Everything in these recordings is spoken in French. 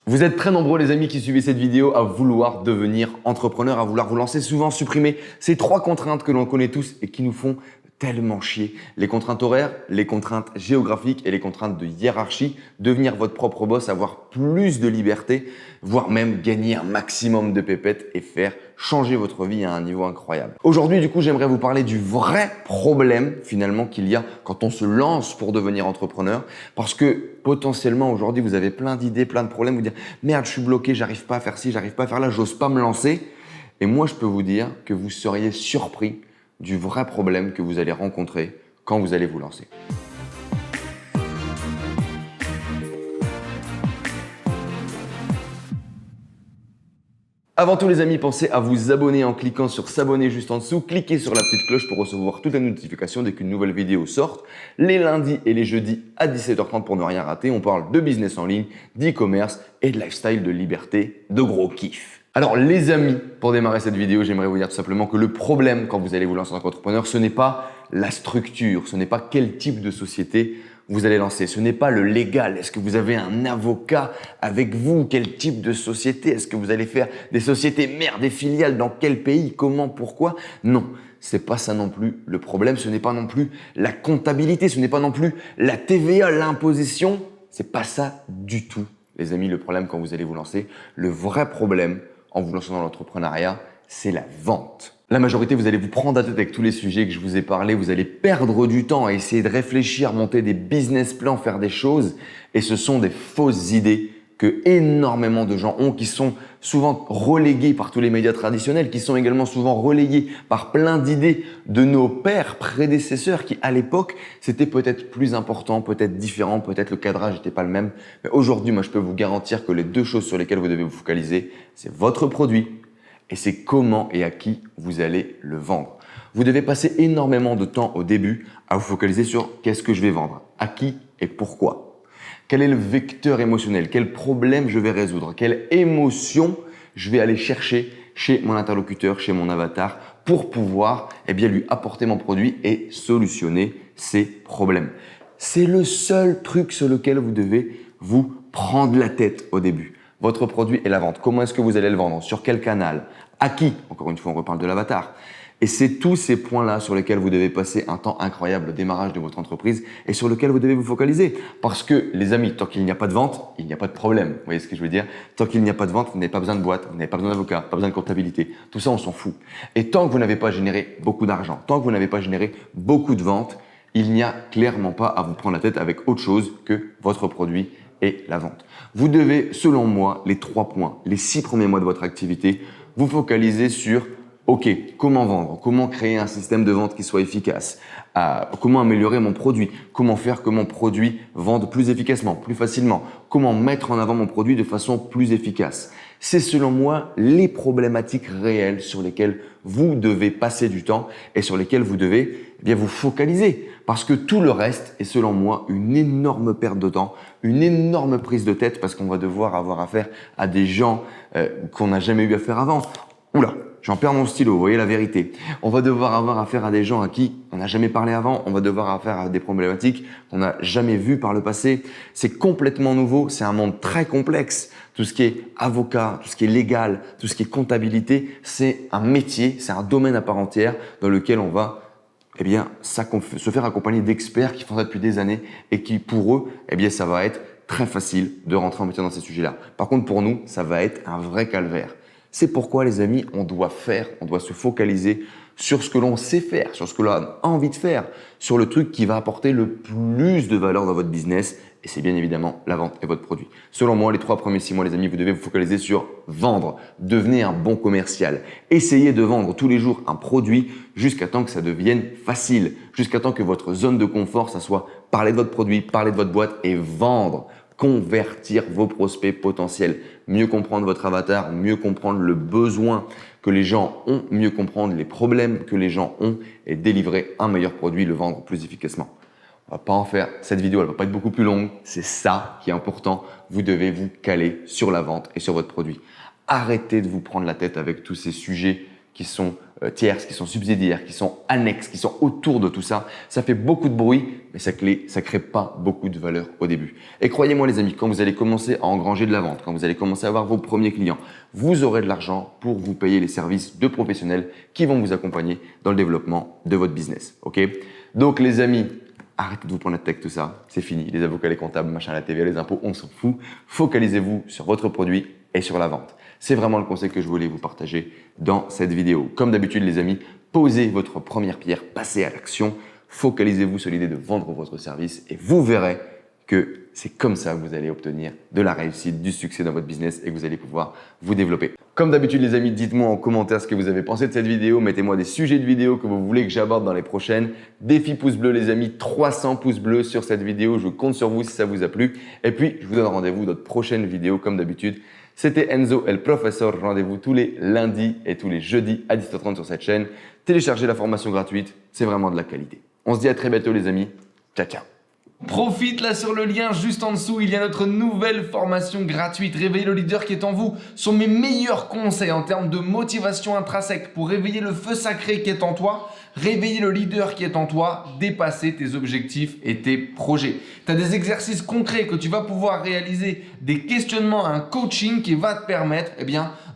Vous êtes très nombreux les amis qui suivez cette vidéo à vouloir devenir entrepreneur, à vouloir vous lancer, souvent supprimer ces trois contraintes que l'on connaît tous et qui nous font tellement chier. Les contraintes horaires, les contraintes géographiques et les contraintes de hiérarchie. Devenir votre propre boss, avoir plus de liberté, voire même gagner un maximum de pépettes et faire changer votre vie à un niveau incroyable. Aujourd'hui, du coup, j'aimerais vous parler du vrai problème finalement qu'il y a quand on se lance pour devenir entrepreneur. Parce que potentiellement aujourd'hui, vous avez plein d'idées, plein de problèmes. Vous dites « Merde, je suis bloqué, j'arrive pas à faire ci, j'arrive pas à faire là, j'ose pas me lancer ». Et moi, je peux vous dire que vous seriez surpris du vrai problème que vous allez rencontrer quand vous allez vous lancer. Avant tout les amis, pensez à vous abonner en cliquant sur s'abonner juste en dessous. Cliquez sur la petite cloche pour recevoir toutes les notifications dès qu'une nouvelle vidéo sort. Les lundis et les jeudis à 17h30 pour ne rien rater, on parle de business en ligne, d'e-commerce et de lifestyle, de liberté, de gros kiff. Alors les amis, pour démarrer cette vidéo, j'aimerais vous dire tout simplement que le problème quand vous allez vous lancer en tant qu'entrepreneur, ce n'est pas la structure, ce n'est pas quel type de société vous allez lancer, ce n'est pas le légal. Est-ce que vous avez un avocat avec vous? Quel type de société? Est-ce que vous allez faire des sociétés mères, des filiales? Dans quel pays? Comment? Pourquoi? Non, c'est pas ça non plus le problème. Ce n'est pas non plus la comptabilité, ce n'est pas non plus la TVA, l'imposition. C'est pas ça du tout, les amis, le problème quand vous allez vous lancer. Le vrai problème en vous lançant dans l'entrepreneuriat, c'est la vente. La majorité, vous allez vous prendre la tête avec tous les sujets que je vous ai parlé. Vous allez perdre du temps à essayer de réfléchir, monter des business plans, faire des choses. Et ce sont des fausses idées que énormément de gens ont, qui sont souvent reléguées par tous les médias traditionnels, qui sont également souvent reléguées par plein d'idées de nos pères prédécesseurs qui, à l'époque, c'était peut-être plus important, peut-être différent, peut-être le cadrage n'était pas le même. Mais aujourd'hui, moi, je peux vous garantir que les deux choses sur lesquelles vous devez vous focaliser, c'est votre produit et c'est comment et à qui vous allez le vendre. Vous devez passer énormément de temps au début à vous focaliser sur qu'est-ce que je vais vendre, à qui et pourquoi. Quel est le vecteur émotionnel? Quel problème je vais résoudre? Quelle émotion je vais aller chercher chez mon interlocuteur, chez mon avatar pour pouvoir lui apporter mon produit et solutionner ses problèmes. C'est le seul truc sur lequel vous devez vous prendre la tête au début. Votre produit et la vente. Comment est-ce que vous allez le vendre? Sur quel canal? À qui? Encore une fois, on reparle de l'avatar. Et c'est tous ces points-là sur lesquels vous devez passer un temps incroyable au démarrage de votre entreprise et sur lequel vous devez vous focaliser. Parce que les amis, tant qu'il n'y a pas de vente, il n'y a pas de problème. Vous voyez ce que je veux dire? Tant qu'il n'y a pas de vente, vous n'avez pas besoin de boîte, vous n'avez pas besoin d'avocat, pas besoin de comptabilité. Tout ça, on s'en fout. Et tant que vous n'avez pas généré beaucoup d'argent, tant que vous n'avez pas généré beaucoup de ventes, il n'y a clairement pas à vous prendre la tête avec autre chose que votre produit et la vente. Vous devez, selon moi, les 3 points, les 6 premiers mois de votre activité, vous focaliser sur OK, comment vendre? Comment créer un système de vente qui soit efficace? Comment améliorer mon produit? Comment faire que mon produit vende plus efficacement, plus facilement? Comment mettre en avant mon produit de façon plus efficace? C'est selon moi les problématiques réelles sur lesquelles vous devez passer du temps et sur lesquelles vous devez vous focaliser. Parce que tout le reste est selon moi une énorme perte de temps, une énorme prise de tête parce qu'on va devoir avoir affaire à des gens qu'on n'a jamais eu affaire avant. Oula! J'en perds mon stylo, vous voyez la vérité. On va devoir avoir affaire à des gens à qui on n'a jamais parlé avant. On va devoir avoir affaire à des problématiques qu'on n'a jamais vues par le passé. C'est complètement nouveau. C'est un monde très complexe. Tout ce qui est avocat, tout ce qui est légal, tout ce qui est comptabilité, c'est un métier, c'est un domaine à part entière dans lequel on va se faire accompagner d'experts qui font ça depuis des années et qui, pour eux, ça va être très facile de rentrer en matière dans ces sujets-là. Par contre, pour nous, ça va être un vrai calvaire. C'est pourquoi, les amis, on doit se focaliser sur ce que l'on sait faire, sur ce que l'on a envie de faire, sur le truc qui va apporter le plus de valeur dans votre business. Et c'est bien évidemment la vente et votre produit. Selon moi, les 3 premiers 6 mois, les amis, vous devez vous focaliser sur vendre. Devenez un bon commercial. Essayez de vendre tous les jours un produit jusqu'à temps que ça devienne facile. Jusqu'à temps que votre zone de confort, ça soit parler de votre produit, parler de votre boîte et vendre. Convertir vos prospects potentiels, mieux comprendre votre avatar, mieux comprendre le besoin que les gens ont, mieux comprendre les problèmes que les gens ont et délivrer un meilleur produit, le vendre plus efficacement. On va pas en faire, cette vidéo elle va pas être beaucoup plus longue, c'est ça qui est important, vous devez vous caler sur la vente et sur votre produit. Arrêtez de vous prendre la tête avec tous ces sujets qui sont tierces, qui sont subsidiaires, qui sont annexes, qui sont autour de tout ça. Ça fait beaucoup de bruit, mais ça crée pas beaucoup de valeur au début. Et croyez-moi les amis, quand vous allez commencer à engranger de la vente, quand vous allez commencer à avoir vos premiers clients, vous aurez de l'argent pour vous payer les services de professionnels qui vont vous accompagner dans le développement de votre business. Ok? Donc les amis, arrêtez de vous prendre la tête avec tout ça, c'est fini. Les avocats, les comptables, machin, la TVA, les impôts, on s'en fout. Focalisez-vous sur votre produit et sur la vente. C'est vraiment le conseil que je voulais vous partager dans cette vidéo. Comme d'habitude les amis, posez votre première pierre, passez à l'action, focalisez-vous sur l'idée de vendre votre service et vous verrez que c'est comme ça que vous allez obtenir de la réussite, du succès dans votre business et que vous allez pouvoir vous développer. Comme d'habitude les amis, dites-moi en commentaire ce que vous avez pensé de cette vidéo, mettez-moi des sujets de vidéos que vous voulez que j'aborde dans les prochaines. Défi pouce bleu les amis, 300 pouces bleus sur cette vidéo, je compte sur vous si ça vous a plu. Et puis je vous donne rendez-vous dans de prochaines vidéos comme d'habitude. C'était Enzo El Professor, rendez-vous tous les lundis et tous les jeudis à 17h30 sur cette chaîne. Téléchargez la formation gratuite, c'est vraiment de la qualité. On se dit à très bientôt les amis, ciao ciao. Profite là sur le lien juste en dessous, il y a notre nouvelle formation gratuite Réveiller le leader qui est en vous. Ce sont mes meilleurs conseils en termes de motivation intrinsèque pour réveiller le feu sacré qui est en toi, réveiller le leader qui est en toi, dépasser tes objectifs et tes projets. Tu as des exercices concrets que tu vas pouvoir réaliser, des questionnements, un coaching qui va te permettre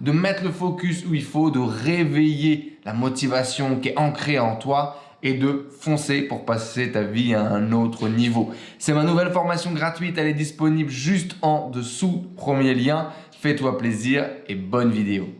de mettre le focus où il faut, de réveiller la motivation qui est ancrée en toi et de foncer pour passer ta vie à un autre niveau. C'est ma nouvelle formation gratuite, elle est disponible juste en dessous, premier lien. Fais-toi plaisir et bonne vidéo.